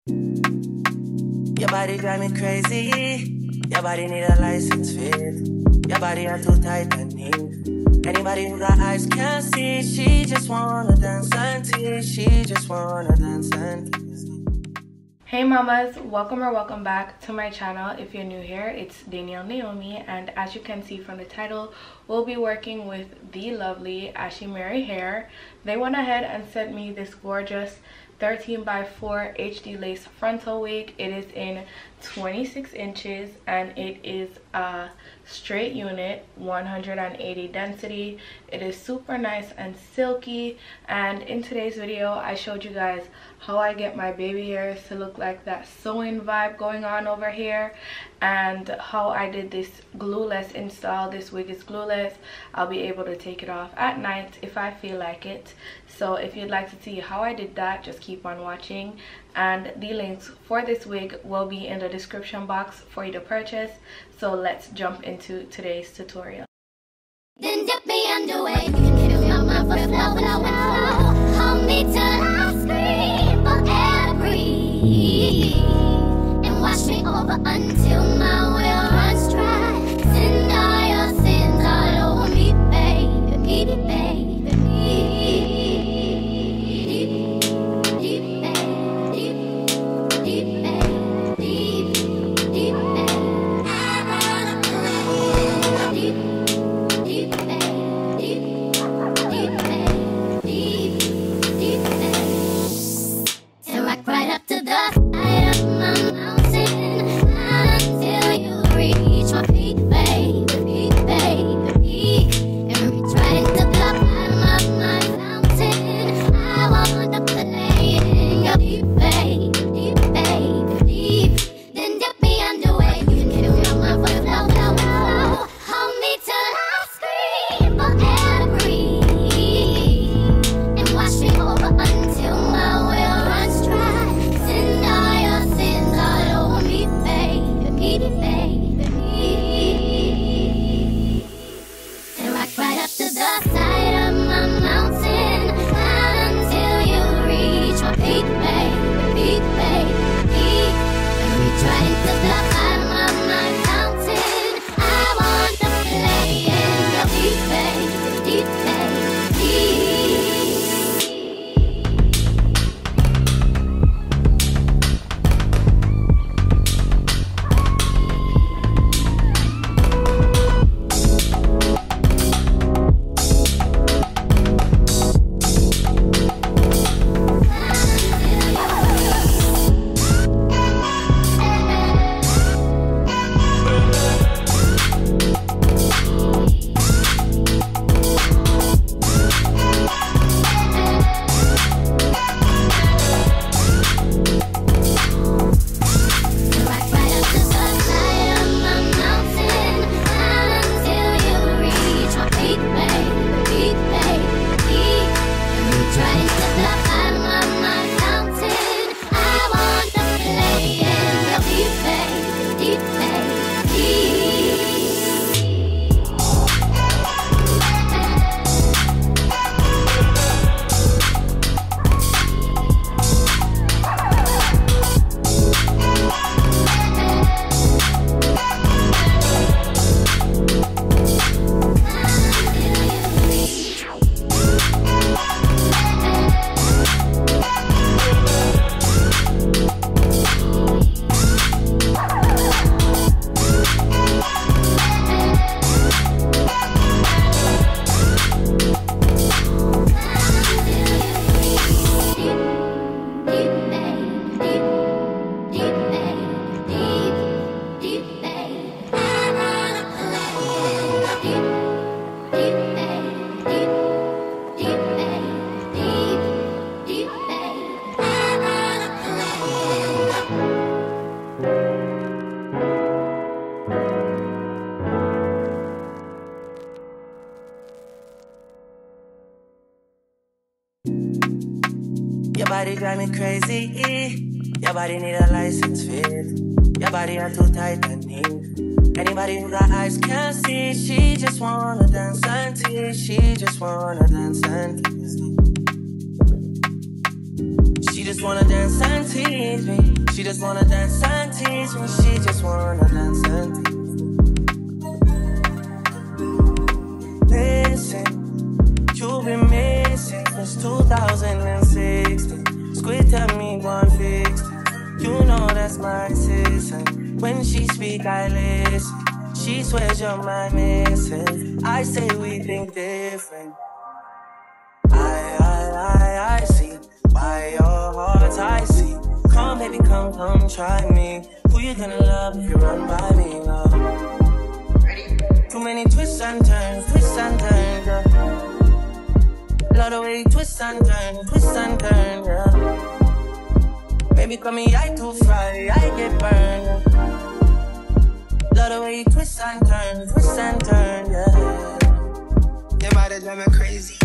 Your body drive me crazy. Your body need a license fit. Your body are too tight and neat. Anybody who got eyes can't see. She just wanna dance and tease. She just wanna dance and tease. Hey mamas, welcome or welcome back to my channel. If you're new here, it's Danielle Naomi, and as you can see from the title, we'll be working with the lovely Ashimary Hair. They went ahead and sent me this gorgeous 13x4 HD lace frontal wig. It is in 26 inches and it is a straight unit, 180 density. It is super nice and silky, and in today's video I showed you guys how I get my baby hairs to look like that sewing vibe going on over here, and how I did this glueless install. This wig is glueless. I'll be able to take it off at night if I feel like it. So if you'd like to see how I did that, just keep on watching, and the links for this wig will be in the description box for you to purchase. So let's jump into today's tutorial. Then dip me underway. You can feel my mind for flow. Hold me till I scream for air to breathe, and wash me over until my will runs dry. Send all your sins all over me, baby, baby. Your body drive me crazy. Your body need a license fit. Your body are too tight and neat. Anybody who got eyes can't see. She just wanna dance and tease. She just wanna dance and tease. She just wanna dance and tease me. She just wanna dance and tease me. She just wanna dance and tease me. Listen, you've been missing since 2016. Squid tell me 150. You know that's my sister. When she speak, I listen. She swears you're my missus. I say we think different. I see why your heart I see. Come, baby, come, try me. Who you gonna love if you run by me, love? Too many twists and turns, yeah. Love the way you twist and turn, yeah. Baby, call me, I too fry, I get burned, yeah. Love the way you twist and turn, yeah. Your body drive me crazy.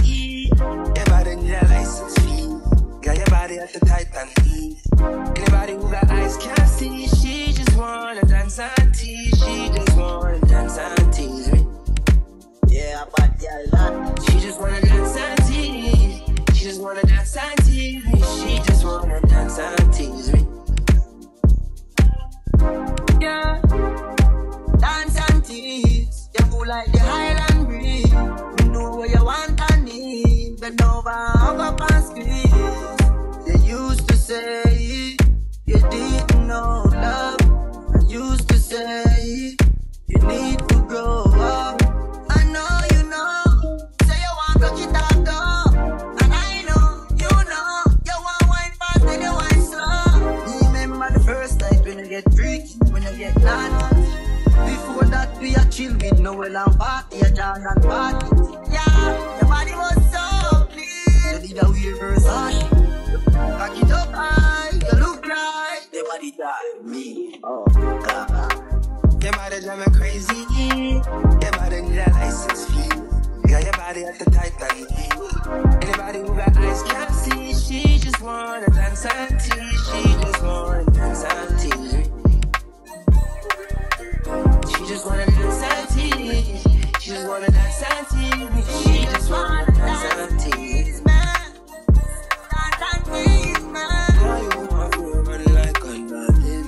Your body need a license fee. Got your body at the Titanic. Anybody who got eyes can't see. She just wanna dance and tease. She just wanna dance and tease me. Yeah, but yeah, she just wanna dance and tease. She just wanna dance and tease me. She just wanna dance and tease me. Yeah, dance and tease. You cool like the Highland breeze. You know what you want and need. Bend over, hug up and squeeze. You used to say you didn't know love. I used to say you need to grow up. I know you know. Say you want to get out though. And I know, you want wine fast and you wine slow. Remember the first night when you get freaky, when you get naughty. Before that we are chill with Noel and party, a John and party. Yeah, your body was so clean. You did a weird Versace. Back it up high, you look like your body died me. Oh God. Your body drive me crazy. Your body need a license fee. Got your body at the Titanic. Anybody who got eyes can't see. She just wanna dance and tease. She just wanna dance and tease. She just wanna dance and tease. She just wanna dance and tease me. She just wanna dance and tease me. Dance and tease me. How you want to run like a nothing?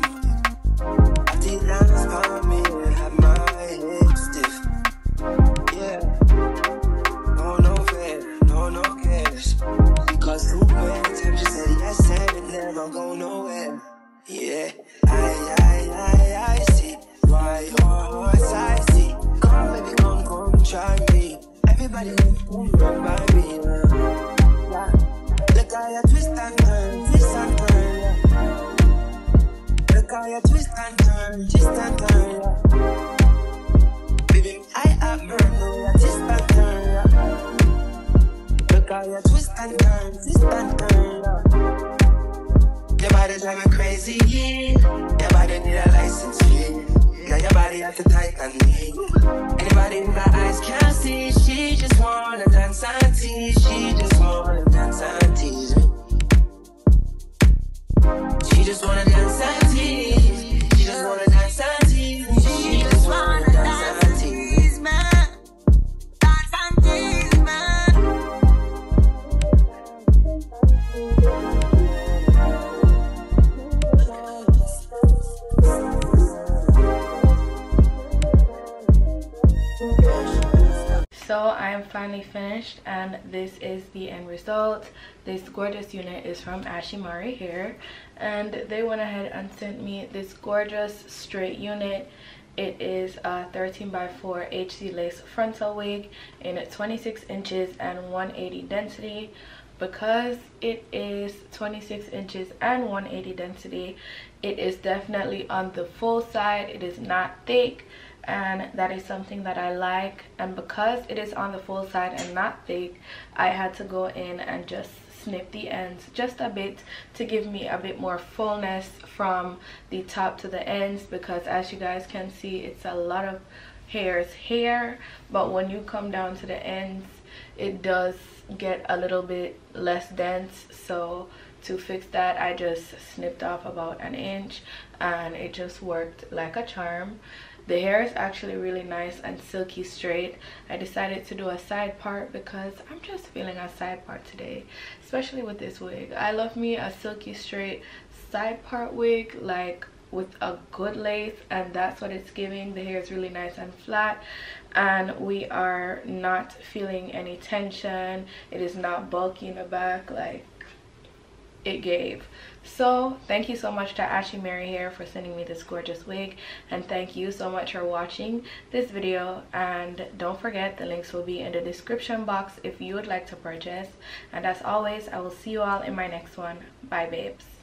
I think dance for me and have my hips stiff. Yeah. No fair, no cares. Because too many times you said yes and it never go nowhere. Yeah, I see. Why your hearts I see. Come baby, come, try me. Everybody run by me, yeah. Look how you twist and turn, yeah. Look how you twist and turn, yeah. Baby, I have murder, you twist and turn, yeah. Look how you twist and turn, yeah. Your body drive me crazy, your body need a license fee. Got your body at the Titanic. Anybody who got eyes can't see. She just wanna dance and tease. She just wanna dance and tease me. She just wanna dance and tease. She just wanna dance and tease me. She just wanna dance and tease me. Dance and tease me. So I am finally finished and this is the end result. This gorgeous unit is from Ashimary Hair and they went ahead and sent me this gorgeous straight unit. It is a 13x4 HC lace frontal wig in 26 inches and 180 density. Because it is 26 inches and 180 density, it is definitely on the full side. It is not thick, and that is something that I like. And because it is on the full side and not thick, I had to go in and just snip the ends just a bit to give me a bit more fullness from the top to the ends, because as you guys can see, it's a lot of hair, but when you come down to the ends, it does get a little bit less dense. So to fix that, I just snipped off about an inch and it just worked like a charm. The hair is actually really nice and silky straight. I decided to do a side part because I'm just feeling a side part today, especially with this wig. I love me a silky straight side part wig, like with a good lace, and that's what it's giving. The hair is really nice and flat, and we are not feeling any tension. It is not bulky in the back like it gave. So thank you so much to Ashimary Hair for sending me this gorgeous wig, and thank you so much for watching this video. And don't forget, the links will be in the description box if you would like to purchase. And as always, I will see you all in my next one. Bye babes.